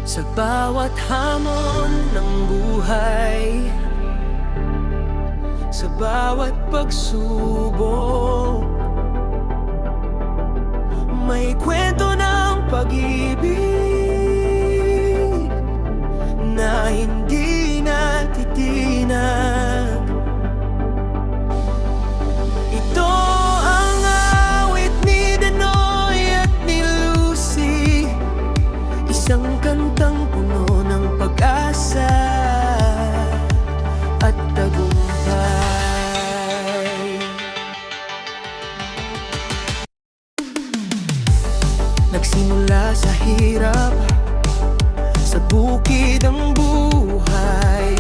Sa bawat hamon ng buhay, sa bawat pagsubok, may kwento ng pag-ibig na hindi natitinag. Ito ang awit ni Danoy at ni Lucy, isang kantang puno ng pag-asa at tagumpay. Nagsimula sa hirap, sa bukid ang buhay.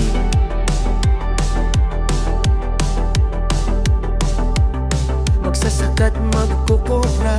Magsasaka't magkukopra,